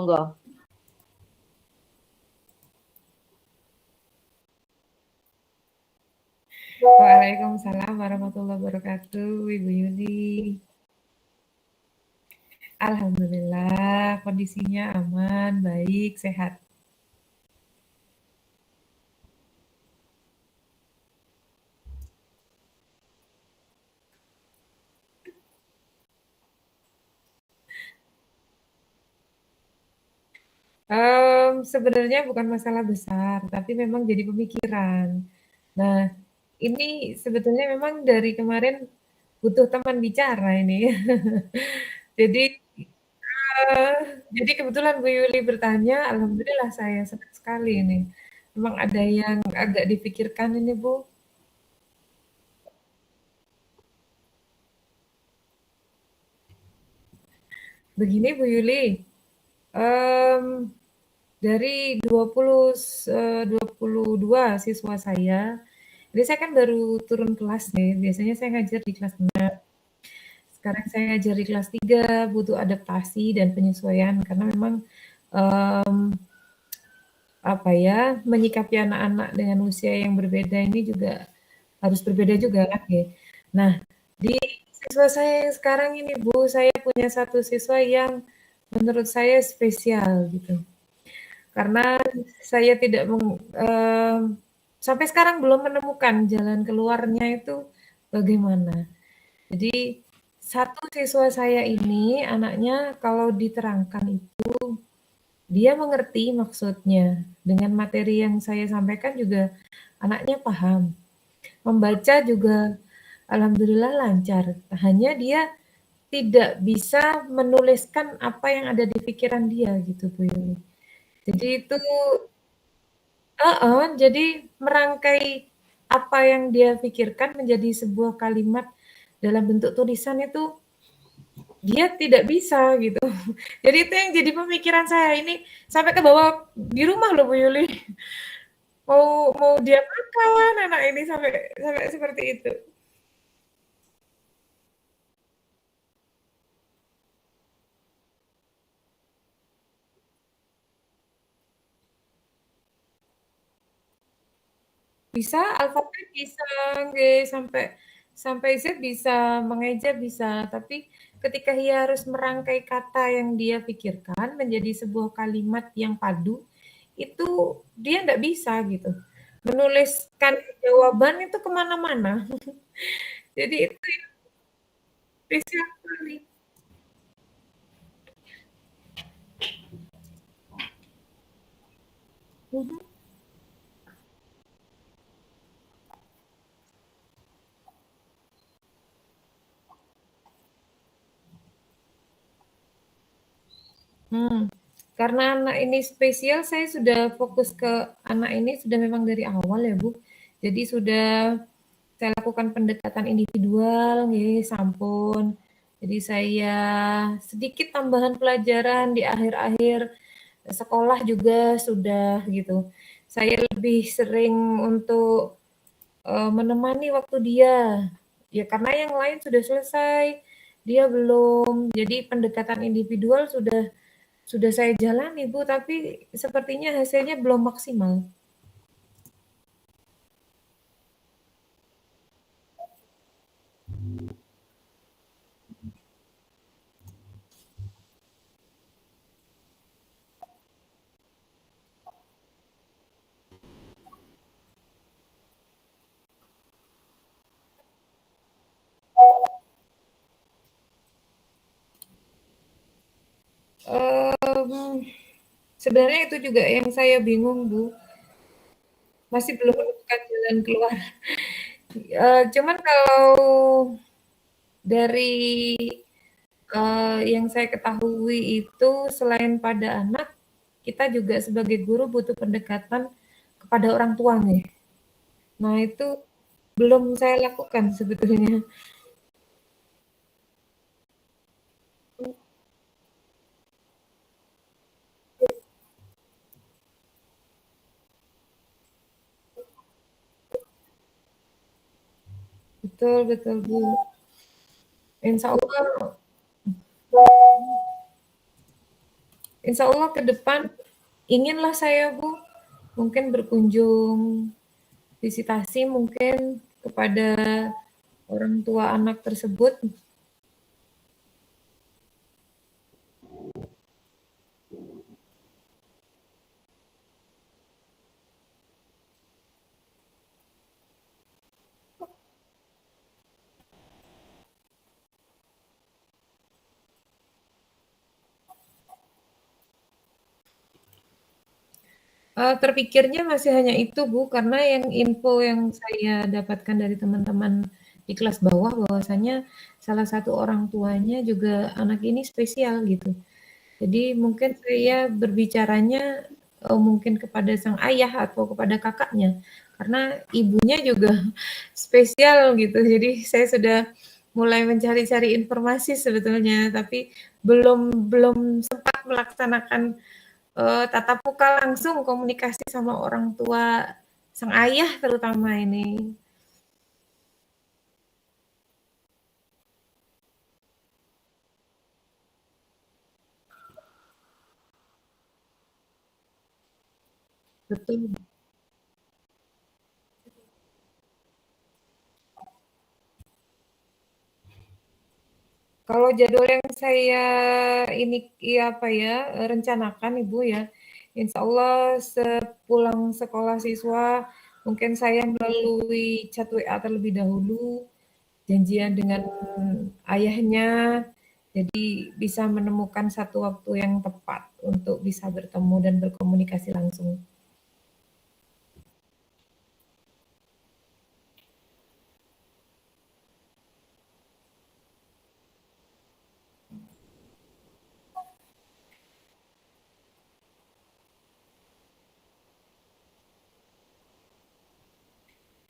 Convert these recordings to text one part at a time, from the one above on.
monggo. Waalaikumsalam warahmatullahi wabarakatuh, Ibu Yuli. Alhamdulillah, kondisinya aman, baik, sehat. Sebenarnya bukan masalah besar, tapi memang jadi pemikiran. Nah, ini sebetulnya memang dari kemarin butuh teman bicara ini. Jadi, jadi kebetulan Bu Yuli bertanya, alhamdulillah saya senang sekali ini. Memang ada yang agak dipikirkan ini, Bu. Begini Bu Yuli, em, dari 22 siswa saya, ini saya kan baru turun kelas nih, biasanya saya ngajar di kelas 6. Sekarang saya ngajar di kelas 3, butuh adaptasi dan penyesuaian karena memang em, apa ya, menyikapi anak-anak dengan usia yang berbeda ini juga harus berbeda juga kan ya. Nah, di siswa saya yang sekarang ini Bu, saya punya satu siswa yang menurut saya spesial gitu. Karena saya tidak sampai sekarang belum menemukan jalan keluarnya itu bagaimana. Jadi satu siswa saya ini anaknya kalau diterangkan itu dia mengerti maksudnya. Dengan materi yang saya sampaikan juga anaknya paham. Membaca juga alhamdulillah lancar. Hanya dia tidak bisa menuliskan apa yang ada di pikiran dia gitu Bu Yuli. Jadi itu jadi merangkai apa yang dia pikirkan menjadi sebuah kalimat dalam bentuk tulisan itu dia tidak bisa gitu. Jadi itu yang jadi pemikiran saya ini sampai ke bawah di rumah loh Bu Yuli. Mau mau dia makan anak ini sampai sampai seperti itu. Bisa alfabet bisa nggih sampai sampai Z bisa, mengeja bisa, tapi ketika ia harus merangkai kata yang dia pikirkan menjadi sebuah kalimat yang padu, itu dia ndak bisa gitu. Menuliskan jawaban itu kemana-mana. Jadi itu yang spesial sekali. Mhm. Hmm. Karena anak ini spesial, saya sudah fokus ke anak ini sudah memang dari awal ya, Bu. Jadi sudah saya lakukan pendekatan individual, nggih, sampun. Jadi saya sedikit tambahan pelajaran di akhir-akhir sekolah juga sudah gitu. Saya lebih sering untuk menemani waktu dia. Ya karena yang lain sudah selesai, dia belum. Jadi pendekatan individual sudah saya jalani, Bu, tapi sepertinya hasilnya belum maksimal. Mmm, sebenarnya itu juga yang saya bingung, Bu, masih belum menemukan jalan keluar. Cuman kalau dari, yang saya ketahui itu selain pada anak, kita juga sebagai guru butuh pendekatan kepada orang tua nih. Nah itu belum saya lakukan sebetulnya. Betul betul, Bu. Insya Allah insya Allah ke depan inginlah saya Bu, mungkin berkunjung, visitasi mungkin kepada orang tua anak tersebut. Terpikirnya masih hanya itu Bu, karena yang info yang saya dapatkan dari teman-teman di kelas bawah bahwasanya salah satu orang tuanya juga anak ini spesial gitu. Jadi mungkin saya berbicaranya, mungkin kepada sang ayah atau kepada kakaknya, karena ibunya juga spesial gitu. Jadi saya sudah mulai mencari-cari informasi sebetulnya, tapi belum belum sempat melaksanakan tatap muka langsung komunikasi sama orang tua sang ayah terutama ini. Betul. Kalau jadwal yang saya ini ya apa ya rencanakan Ibu ya, Insya Allah sepulang sekolah siswa mungkin saya melalui chat WA terlebih dahulu, janjian dengan ayahnya, jadi bisa menemukan satu waktu yang tepat untuk bisa bertemu dan berkomunikasi langsung.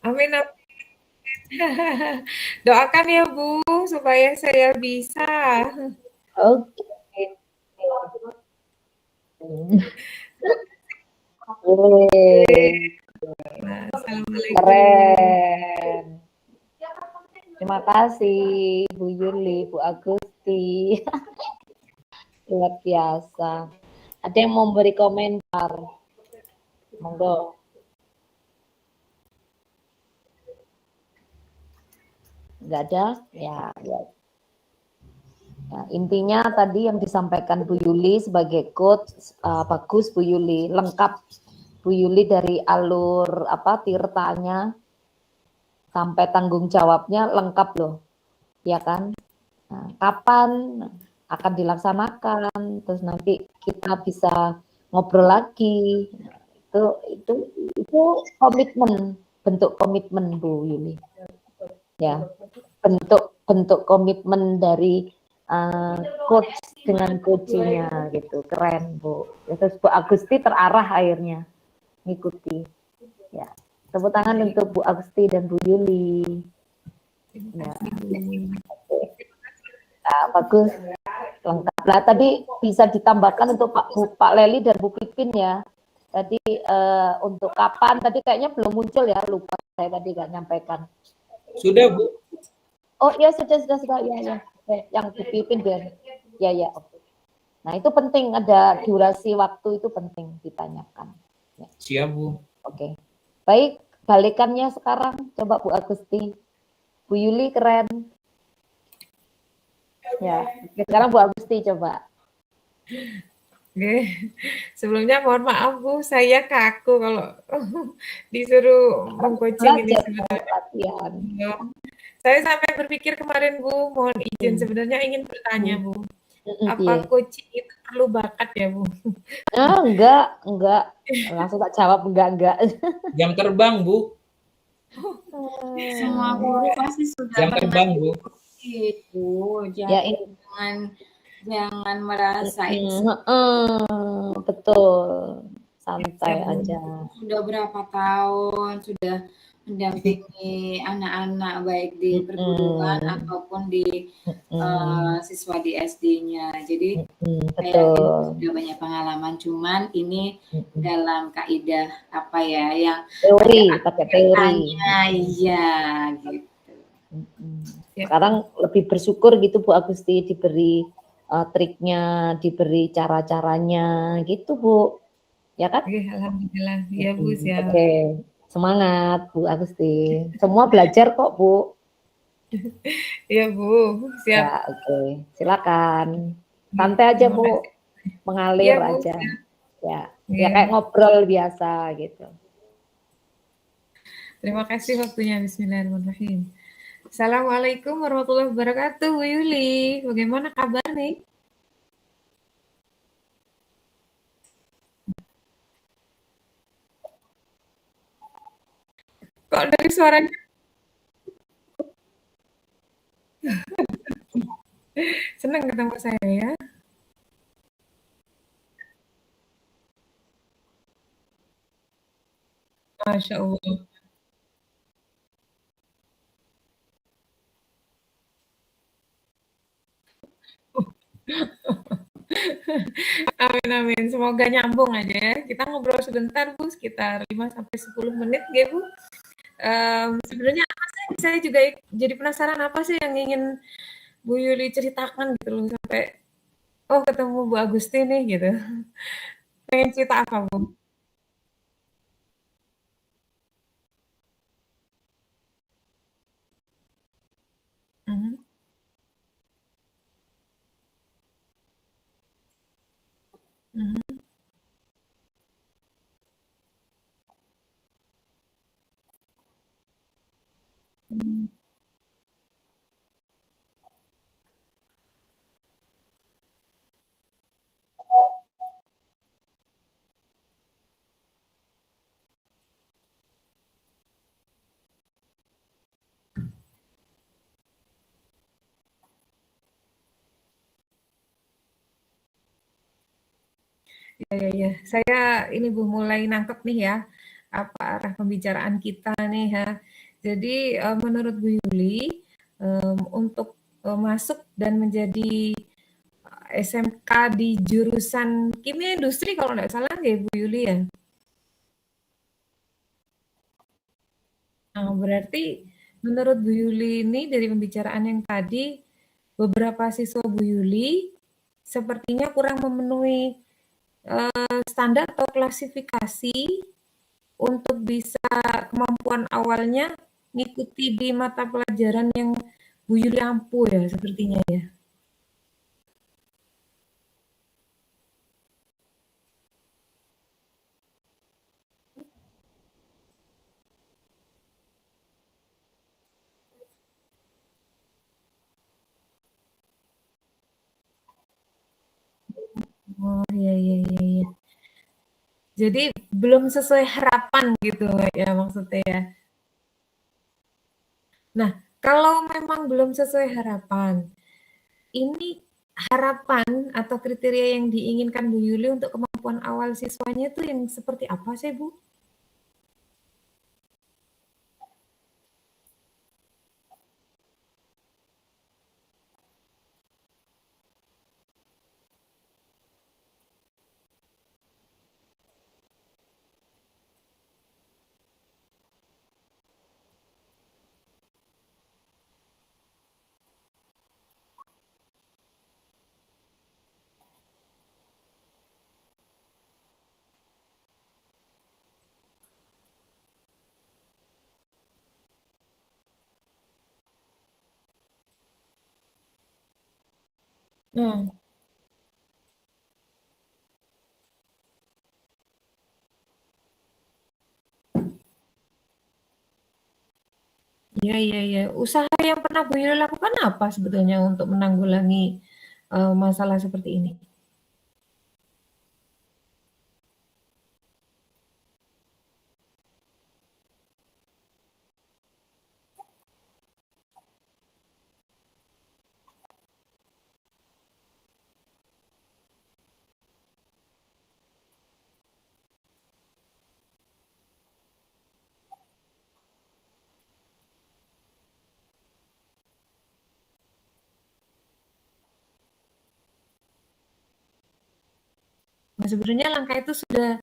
Amin, amin. Doakan ya Bu, supaya saya bisa. Oke. Yeay, Nah, assalamualaikum. keren. Terima kasih Bu Yuli, Bu Agusti. Luar biasa. Ada yang mau beri komentar? Monggo. Enggak ada? Ya, ya. Nah, intinya tadi yang disampaikan Bu Yuli sebagai coach bagus Bu Yuli, lengkap Bu Yuli dari alur tirtanya sampai tanggung jawabnya lengkap loh, ya kan? Nah, kapan akan dilaksanakan, terus nanti kita bisa ngobrol lagi. Itu komitmen, bentuk komitmen Bu Yuli. Ya, bentuk komitmen dari coach dengan coachnya gitu, keren Bu. Terus Bu Agusti terarah akhirnya ngikuti. Ya, tepuk tangan untuk Bu Agusti dan Bu Yuli. Ya. Nah, bagus, lengkap. Nah, tadi bisa ditambahkan untuk Pak Leli dan Bu Pipin ya. Tadi untuk kapan? Tadi kayaknya belum muncul ya, lupa saya tadi nggak nyampaikan. Sudah Bu. Oh iya sudah ya. Yang Bu Pipin biar. Ya. Oke. Nah itu penting, ada durasi waktu itu penting ditanyakan. Ya. Siap Bu. Oke. Baik, balikannya sekarang coba Bu Agusti. Bu Yuli keren. Ya, sekarang Bu Agusti coba. Oke, sebelumnya mohon maaf Bu, saya kaku kalau disuruh mengcoaching ini sebetulnya. Latihan. Saya sampai berpikir kemarin Bu, mohon izin sebenarnya ingin bertanya Bu, apa Iya. coaching itu perlu bakat ya Bu? Enggak. Langsung tak jawab enggak. Jam terbang Bu. Semua guru pasti sudah Jam terbang Bu. Itu Ya, jangan merasa betul, santai aja. Sudah berapa tahun sudah mendampingi anak-anak baik di perguruan ataupun di siswa di SD-nya. Jadi betul. sudah banyak pengalaman, cuman ini dalam kaidah apa ya yang teori, pakai teori. Iya gitu. Sekarang lebih bersyukur gitu Bu Agusti diberi triknya, diberi cara-caranya gitu Bu, ya kan? Oke, alhamdulillah. Iya Bu, siap. Oke, semangat Bu Agusti. Semua belajar kok Bu. Iya Bu, siap. Ya, oke. Silakan. Santai aja Terima Bu, kasih. Iya mengalir Bu, aja. siap. Ya, ya Iya. kayak ngobrol biasa gitu. Terima kasih waktunya. Bismillahirrahmanirrahim. Assalamualaikum warahmatullahi wabarakatuh, Bu Yuli. Bagaimana kabar nih? Kok dari suaranya senang ketemu saya ya? Masya Allah. Amin, amin. Semoga nyambung aja ya. Kita ngobrol sebentar Bu, sekitar 5 sampai 10 menit ya Bu. Sebenarnya apa sih, saya juga jadi penasaran apa sih yang ingin Bu Yuli ceritakan gitu loh sampai oh ketemu Bu Agusti nih gitu. Pengen cerita apa Bu? Mhm, mhm. Mmm, iya, iya, iya. Saya ini Bu mulai nangkep nih ya, apa arah pembicaraan kita nih ya. Jadi, menurut Bu Yuli, untuk, masuk dan menjadi SMK di jurusan kimia industri kalau nggak salah ya Bu Yuli ya? Nah, berarti menurut Bu Yuli ini dari pembicaraan yang tadi, beberapa siswa Bu Yuli sepertinya kurang memenuhi standar atau klasifikasi untuk bisa kemampuan awalnya ngikuti di mata pelajaran yang Bu Yuli ampuh ya sepertinya ya. Oh iya, iya, iya, iya. Jadi belum sesuai harapan gitu ya maksudnya ya. Nah, kalau memang belum sesuai harapan, ini harapan atau kriteria yang diinginkan Bu Yuli untuk kemampuan awal siswanya itu yang seperti apa sih, Bu? Hmm, iya, iya, iya. Usaha yang pernah Bu Yuli lakukan apa sebetulnya untuk menanggulangi masalah seperti ini? Nah, sebenarnya langkah itu sudah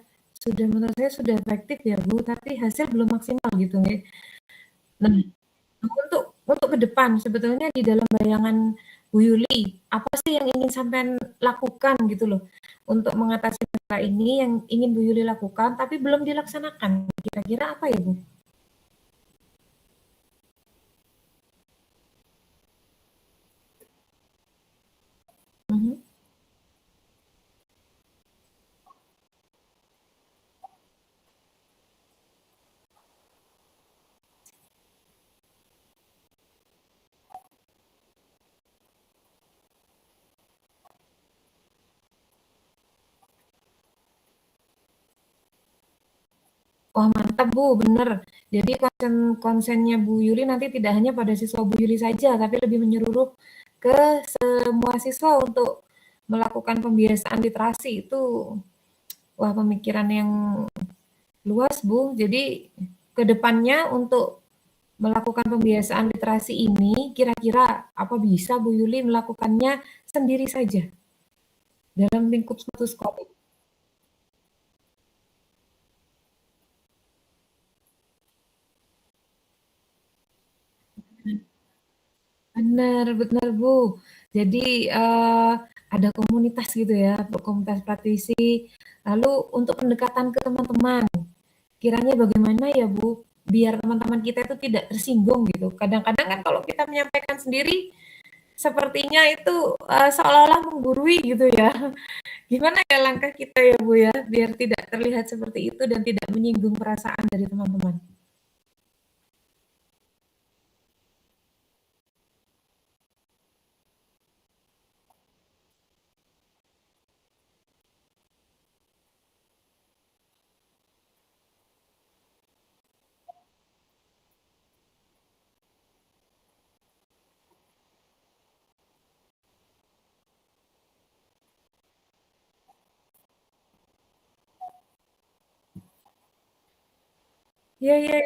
menurut saya sudah efektif ya Bu, tapi hasil belum maksimal gitu nih. Nah, untuk ke depan sebetulnya di dalam bayangan Bu Yuli, apa sih yang ingin sampean lakukan gitu loh untuk mengatasi masalah ini yang ingin Bu Yuli lakukan tapi belum dilaksanakan. Kira-kira apa ya, Bu? Mhm. Wah mantap Bu, bener. Jadi konsennya Bu Yuli nanti tidak hanya pada siswa Bu Yuli saja, tapi lebih menyeluruh ke semua siswa untuk melakukan pembiasaan literasi. Itu wah pemikiran yang luas Bu. Jadi ke depannya untuk melakukan pembiasaan literasi ini, kira-kira apa bisa Bu Yuli melakukannya sendiri saja dalam lingkup satu sekolah? Benar, benar Bu. Jadi ada komunitas gitu ya, komunitas praktisi. Lalu untuk pendekatan ke teman-teman, kiranya bagaimana ya Bu, biar teman-teman kita itu tidak tersinggung gitu. Kadang-kadang kan kalau kita menyampaikan sendiri, sepertinya itu seolah-olah menggurui gitu ya. Gimana ya langkah kita ya Bu ya, biar tidak terlihat seperti itu dan tidak menyinggung perasaan dari teman-teman. Iya, iya,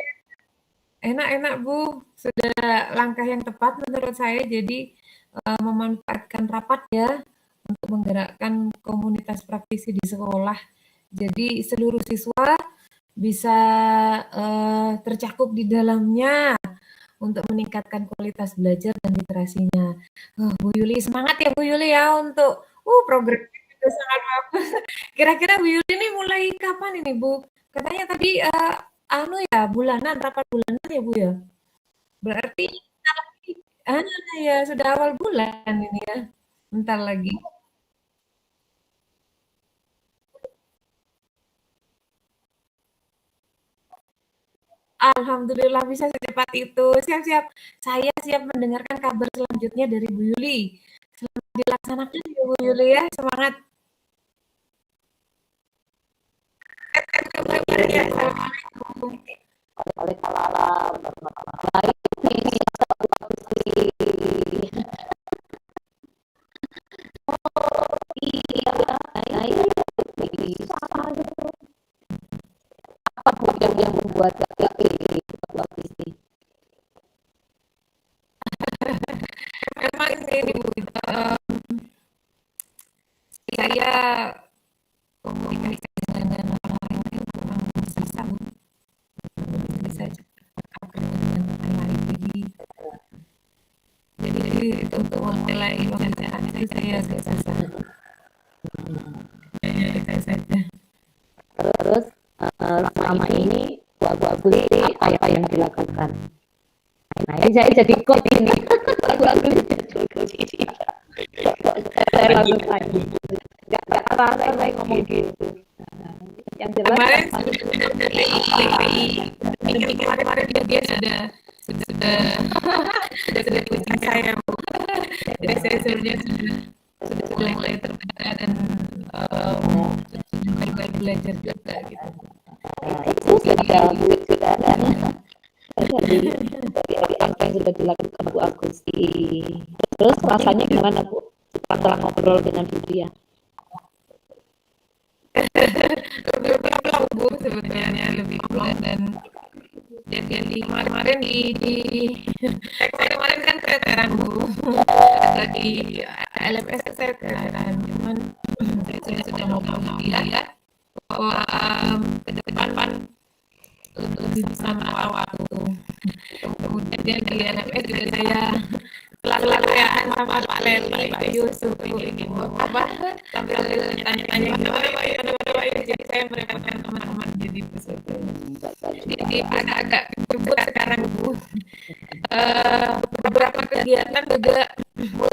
enak-enak Bu, sudah langkah yang tepat menurut saya. Jadi memanfaatkan rapat ya untuk menggerakkan komunitas praktisi di sekolah. Jadi seluruh siswa bisa tercakup di dalamnya untuk meningkatkan kualitas belajar dan literasinya. Bu Yuli semangat ya Bu Yuli ya untuk program itu sangat bagus. Kira-kira Bu Yuli ini mulai kapan ini Bu? Katanya tadi anu ya bulanan, rapat bulanan ya Bu ya. Berarti ah ya sudah awal bulan ini ya. Bentar lagi. Alhamdulillah bisa secepat itu. Siap-siap. Saya siap mendengarkan kabar selanjutnya dari Bu Yuli. Selamat dilaksanakan ya Bu Yuli ya. Semangat. Ya, assalamualaikum. Waalaikumsalam. Baik nih, iya, apa Bu yang membuat terpilih buat ini? Memang ini Bu, saya komunikasi dengan orang lain itu memang susah Bu. Bisa akan dengan orang lain. Jadi untuk memulai pekerjaan saya agak susah. Ya, itu saja. Terus selama ini Bu Agus apa yang dilakukan? Nah, ini saya jadi coach ini. Bu Agus jadi coach ini. Saya lakukan. Gak apa saya ngomong gitu. Yang jelas kemarin dia sudah coaching saya Bu. Jadi saya sebenarnya sudah mulai terbuka dan sudah mulai belajar juga gitu. itu sudah ada dari apa yang sudah dilakukan Bu Agusti. Terus rasanya gimana Bu setelah ngobrol dengan dia? Lebih plong Bu sebenarnya, lebih plong dan jadi kemarin saya kemarin kan keteteran Bu. Di LMS saya keteteran, cuman saya sudah mau lihat bahwa ke depan lebih bisa merawat waktu. Kemudian di LMS juga saya selalu ya sama Pak Leli, Pak Yusuf, ini apa sambil tanya-tanya gimana Pak Yusuf, jadi saya merepotkan teman-teman jadi peserta. Jadi agak kebut sekarang Bu. Beberapa kegiatan juga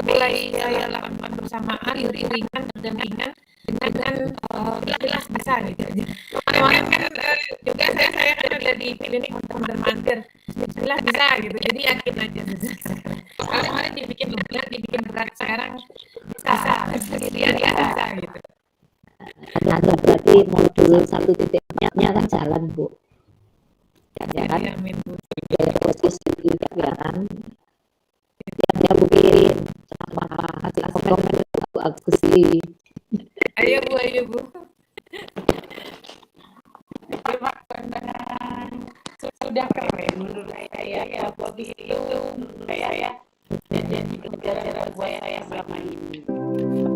mulai saya lakukan bersamaan, iringan, berdampingan dengan jelas bisa gitu. Kemarin kan juga saya kerja di klinik mondar-mandir, jelas bisa gitu. Jadi yakin aja. Kemarin dibikin berat, sekarang bisa. Dia bisa gitu. Nah, berarti modul 1.0-nya kan jalan, Bu. Ya kan? Amin, Bu. Dari posisi juga ya kan. Dia mungkin sama kasih komen Bu Agusti. Ayo Bu. Terima kasih. Sudah keren menurut saya ya, begitu saya jadi negara buat saya selama ini.